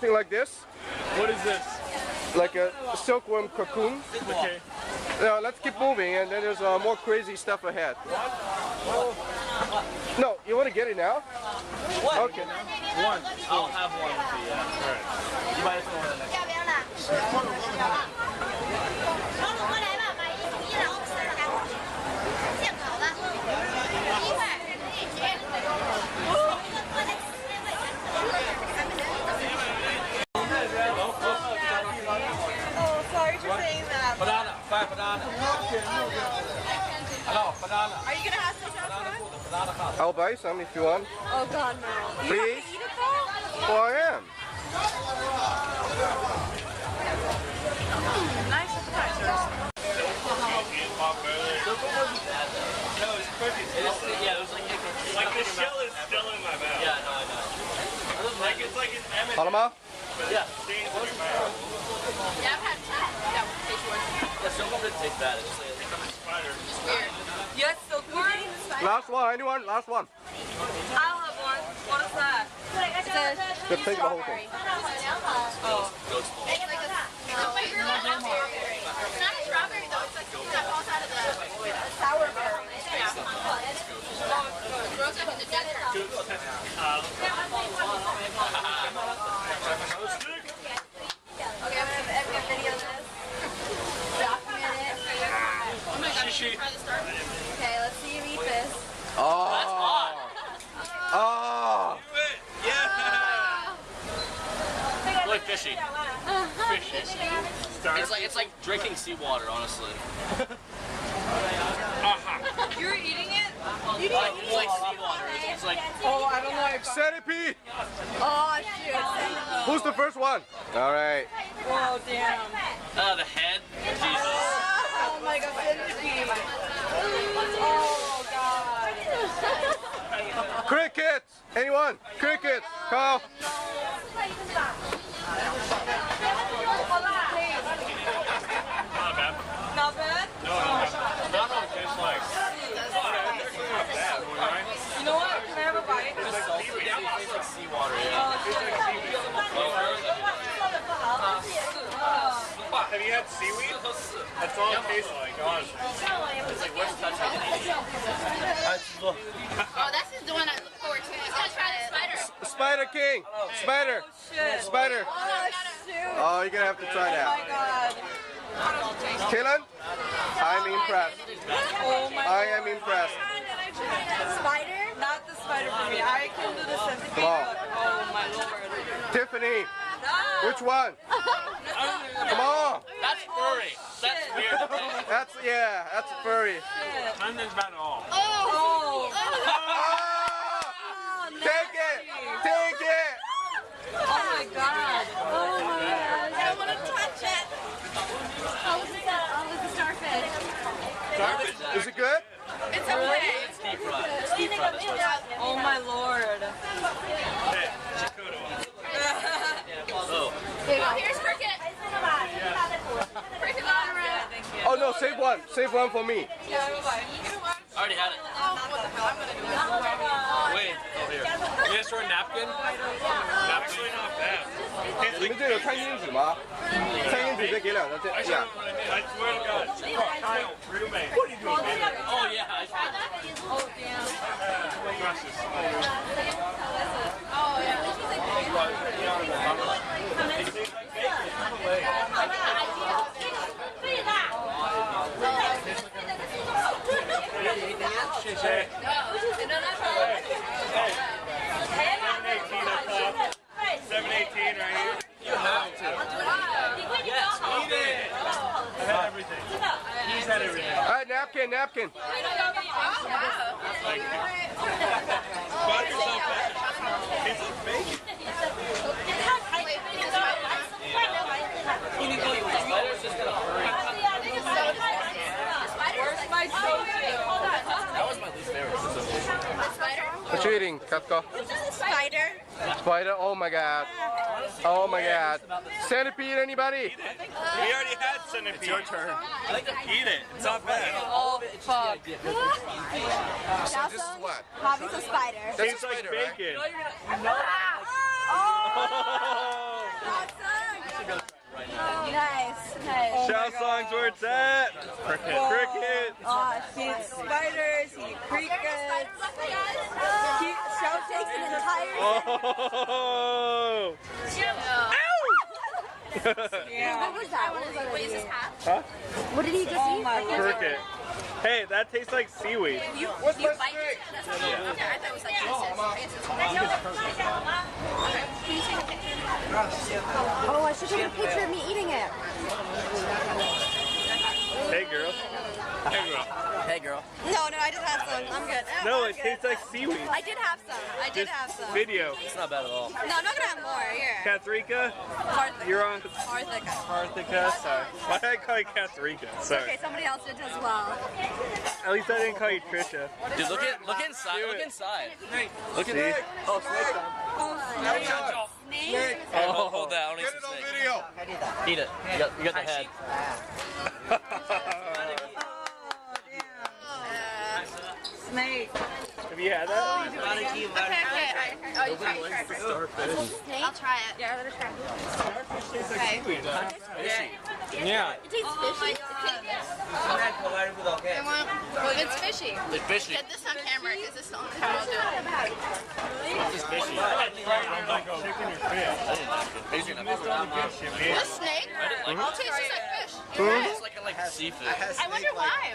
something like this. What is this? Like a silkworm cocoon. Okay. Now let's keep moving, and then there's more crazy stuff ahead. No, you want to get it now? What? Okay. One. I'll have one with you, yeah. Alright. You might as well order the next. Oh, sorry for saying that. Banana, 5 banana. Hello, banana. Are you gonna have some sauce? Banana. I'll buy some if you want. Oh God, no. Please? You have to eat it though? Oh, I am. Nice appetizers. No, it's perfect. Yeah, it was like The shell is still in my mouth. Yeah, no, I know. Like it's like an M&M. Allemaal? Yeah. Stains in your mouth. Yeah, I've had some. Yeah, taste yours. Yeah, silkworm didn't taste bad. It's just like Spider. Weird. Yes, silkworm. Last one, anyone? Last one. I'll have one. What is that? Just take the whole thing. Oh. goat's milk. It's like a not a strawberry though. It's like something that falls out of the sour berry. Yeah. Grows up in the desert. Okay, I'm gonna have a video of this. Document it. Oh my god, should we try the start? Okay, let's see you eat this. Oh. That's hot. Oh. It's really fishy. It's like drinking seawater, honestly. You're eating it? It's like seawater. It's like Oh, I don't know. Centipede. Oh, shoot. Who's the first one? All right. Oh, damn. the head. Jesus. Oh my god, centipede. Oh god. Crickets. Anyone? Crickets. Come. Not bad. Not bad? No, not bad. Not what it tastes like. Not bad, right? You know what? Can I have a bite? It's salty. It tastes like seawater. Yeah. Have you had seaweed? That's all it tastes like, honestly. It's like worst touch I can eat. Oh, this is the one I look forward to. I'm gonna try the spider. Spider King. Spider. Shit. Spider. Oh, shoot. Oh, you're gonna have to try Oh my that. god. Killen? I'm impressed. Oh my I am impressed. Spider? Not the spider for me. I can do the centipede. Come on. Oh my lord. Tiffany. No. Which one? Come on. That's furry. That's weird. That's furry. Shit. None is bad at all. Oh. Ah! Take it. Take it. Oh my god. Oh my god. I don't want to touch it. Oh, it's a starfish. Is it good? It's okay. It's deep fried. It's deep fried. That's what it's Oh my lord. Hey, Chicoto. Oh. Oh, here's Cricket. Cricket on around. Oh no, save one. Save one for me. Yeah, bye. I already had it. Oh, what the hell? I'm gonna do this. Wait, over here. You guys throw a napkin? Actually not bad. Tastes 你 like 们这有餐巾纸吗？餐巾纸再给两张，这 I 样。 swear to God. Kyle, roommate. What are you doing, man? Oh yeah, I tried that. Oh, damn. Gracias. Oh, yeah. Hey. Hey. 718 up top. 718 right here. You have to. Yes, eat it. I had everything. He's had everything. All right, napkin, napkin. Like, bought yourself back. Tastes like bacon. Spider's just gonna hurry. Where's my soju? That was my least favorite. What you eating, Katko? Spider. Spider? Oh my god. Oh my god. Centipede, anybody? We already had centipede. It's your turn. Eat it. It's not bad. Oh, fuck. So this is what? Hobby's a spider. That's a Tastes like spider, right? bacon. Oh! Nice, nice. Shout songs where it's at. Cricket. Oh, shoot spiders, he crickets. Show takes an entire. Oh. Yeah. What was that? What was that? Wait, is this half? Huh? What did he just eat? Cricket. Hey, that tastes like seaweed. You bite it? That's what you okay, I thought it was like pieces. Okay, can you take a picture? Oh, I should take a picture of me eating it. Hey, girl. Hey, girl. Hey, girl. No, I just had some. I'm good. No, it tastes like seaweed. I did have some. I did have some. Video. It's not bad at all. No, I'm not gonna have more. Here. Katharika, Karthika. you're on. Karthika. Karthika, sorry. Why did I call you Katharika? Sorry. Okay, somebody else did as well. At least I didn't call you Trisha. Dude, look inside. Do Look it. inside. Look at See? this. Oh, snake. Snake. Hey, hold that. I don't need Get some it on snake. video. Eat it. You got the head. Snake. Have you had that? Okay. Oh, you try it first. I'll try it. Yeah, let us try it. Starfish tastes like seaweed. Yeah. It tastes fishy. Well, it's fishy. It's fishy. Get this on camera because this is how I'll do it. It's fishy. This snake tastes just like fish. It's like seafood. I wonder why.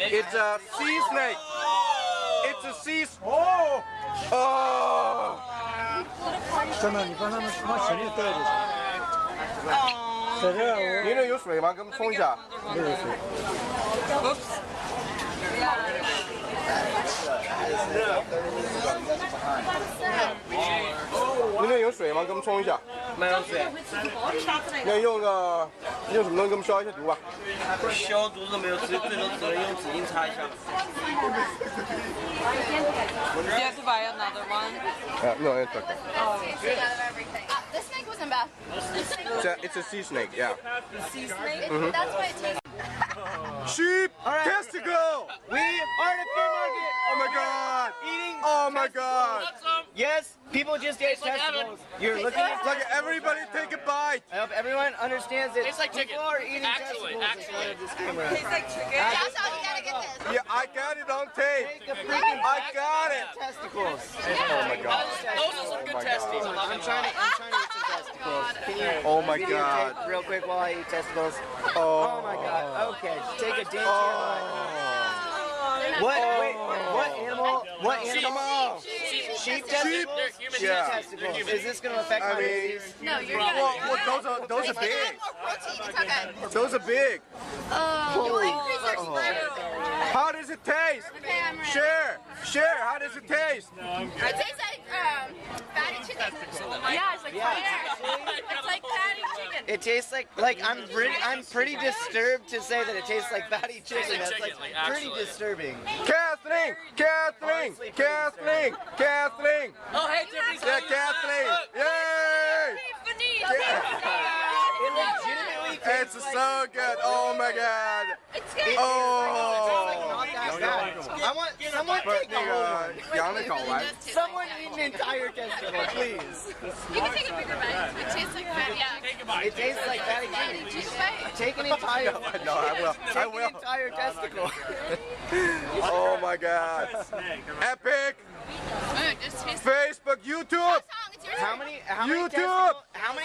It's a sea snake. It's a sea. Oh! Oh! 真的，你刚才往水里带的。在这儿你那有水吗？给我们冲一下。我没有水。你那有水吗？给我们冲一下。没有水。那用什么东西给我们消一下毒吧？消毒都没有，最多只能用纸巾擦一下。You have to buy another one. No, it's okay. Tasted out of everything. This snake wasn't bad. It's a sea snake, yeah. Sea snake. That's why it tastes. Sheep testicle! We are at the food market. Oh my god! Eating. Oh my god! Yes, people just ate testicles. You're looking at. Look, everybody take a bite! I hope everyone understands it. Tastes like chicken. People are eating Actually. testicles in this camera. Tastes like chicken. That's how you gotta get this. Yeah, I got it on tape! Take a freaking I got it! testicles. Oh my god. Those are some good testes. I'm trying to get some testicles. Can you Oh my videotape god. real quick while I eat testicles? Oh, Oh my god. Okay, take a dainty bite. What? Wait, what animal? What animal? Come on! Sheep testicles? They're human Yeah. Testicles. Is this going to affect I my mean, disease? No, you're well, good. those are big. More protein. It's okay. Those are big. You'll increase your sperm. How does it taste? Okay, I'm ready. Share. How does it taste? It tastes like fatty chicken. Yeah, it's like It's like fatty chicken. It tastes like I'm pretty disturbed to say that it tastes like fatty chicken. That's like pretty disturbing. Kathleen! Oh, hey, Tiffany's Yeah, Kathleen! Yay! It legitimately tastes It's so good. Oh my god. It's good. Oh. not that bad. I want someone take a whole one. 羊的口来。 Someone eat an entire testicle, please. You can take a bigger bite. It tastes like fatty. Yeah. Take a bite. It tastes like fatty chicken. Just bite. Take an entire. No, I will. I Take will. an entire testicle. Oh my god. Epic. It just tastes. Facebook, YouTube. Song, it's your How turn. many YouTube.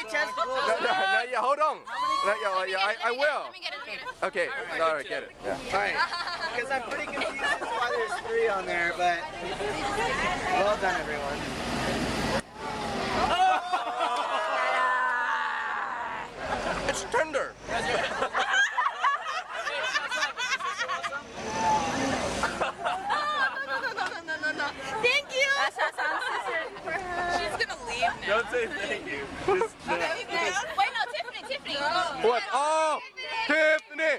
testicles? No, yeah, hold on. I will. Let me get it. Okay, all right, get it. Yeah. Alright. Because I'm pretty confused as to why there's 3 on there, but well done, everyone. It's tender. No. Thank you. She's gonna leave now. Don't say thank you. Wait, no, Tiffany. What? Oh, Tiffany.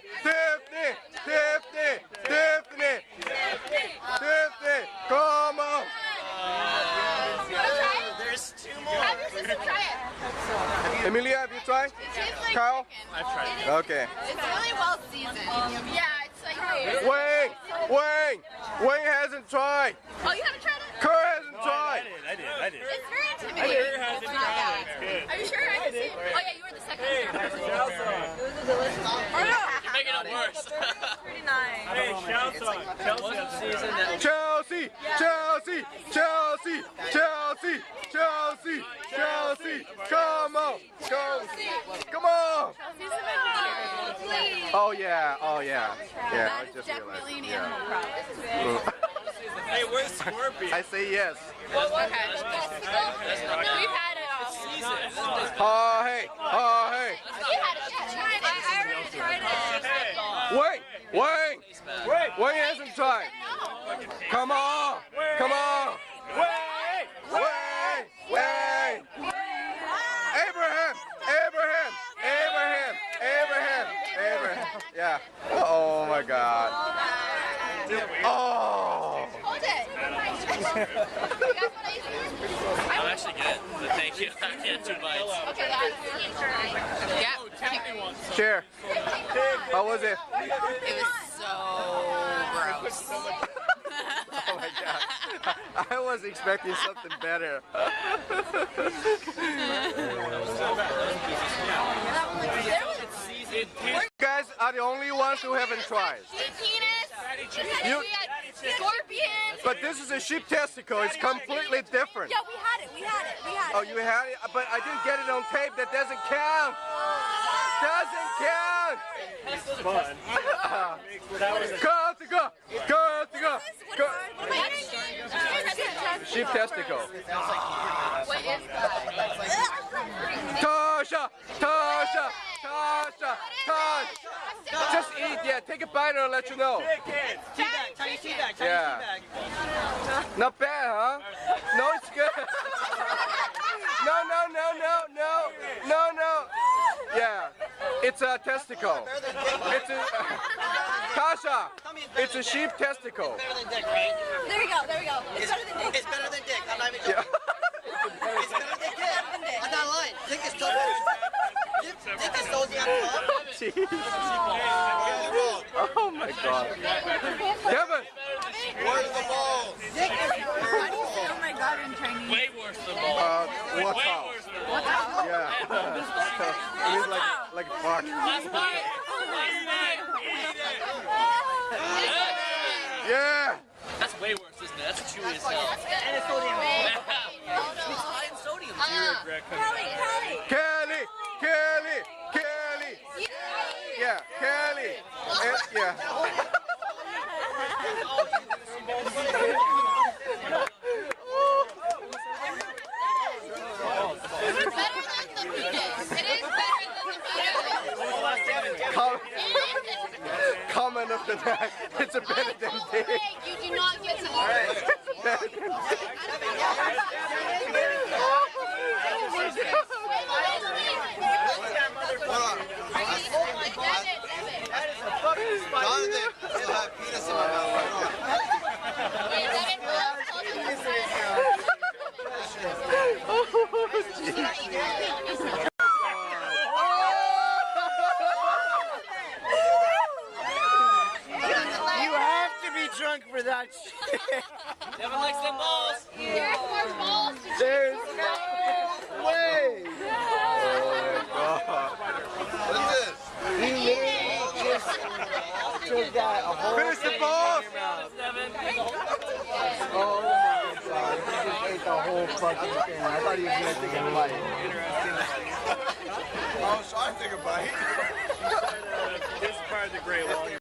Come on. There's 2 more. Have your sister try it. Emilia, have you tried? It tastes like Kyle? chicken. I've tried it. Okay. It's really well seasoned. Yeah, it's like. Wayne hasn't tried. Oh, you haven't tried it? Kerr hasn't tried. I did. It's very intimidating. It has It's to be not tried. bad. It's good. Are you sure? I can see Hey, you're making it worse. Pretty nice. Hey, Chelsea, Chelsea, Chelsea, Chelsea, Chelsea, Chelsea, come on, come on. Oh yeah, yeah. I just realized. Yeah. Hey, where's Scorpion? I say yes. We've had it. Oh hey, oh hey. We had it. I already tried it. Wait, Wayne hasn't tried. Come on, come on. Wait. Abraham. Yeah. Oh my God. Oh. Hold it. I'm actually good, but thank you. I can't 2 bites. Okay, yeah. Share. How was it? It was so gross. Oh my God. I was expecting something better. You guys are the only ones who haven't tried. Penis. You, We had scorpions. but this is a sheep testicle. It's completely different. Yeah, we had it. Oh, you had it? But I didn't get it on tape. That doesn't count. Doesn't count. Fun. Sheep testicle. What is that? Tasha. Just eat, yeah. Take a bite and I'll let you know. Chinese tea bag. Yeah. Not bad, huh? No, it's good. No. Yeah. It's a testicle. It's a Tasha. It's a sheep testicle. Better than dick, right? There we go. It's better than dick. It's better than dick. I'm not even Yeah. joking. It's better than dick. I'm not lying. Dick is still better. Dick is so damn tough. Jeez. Oh my God. Kevin. Where's the balls? Dick is Oh my God, in Chinese. Way worse than balls. What's Way up? worse than balls. Yeah. It is like fuck. Last bite. Yeah. That's way worse, isn't it? That's chewy as hell. and it's so damn tough. It's high in sodium. Kelly. Yeah, Kelly. Yeah. It's better than the penis. It is better than the penis. Comment of the night. It's a better than dick. You do not get to eat it. Better than dick. Jonathan, you'll have penis in my mouth. You have to be drunk for that shit. Devin likes them balls. There's more balls to There's no way. What is this? He literally just took that a whole Finish the balls. Oh my God. He just ate the whole fucking thing. I thought he was going to take a bite. Oh, so I think a bite. This part of the Great Wall.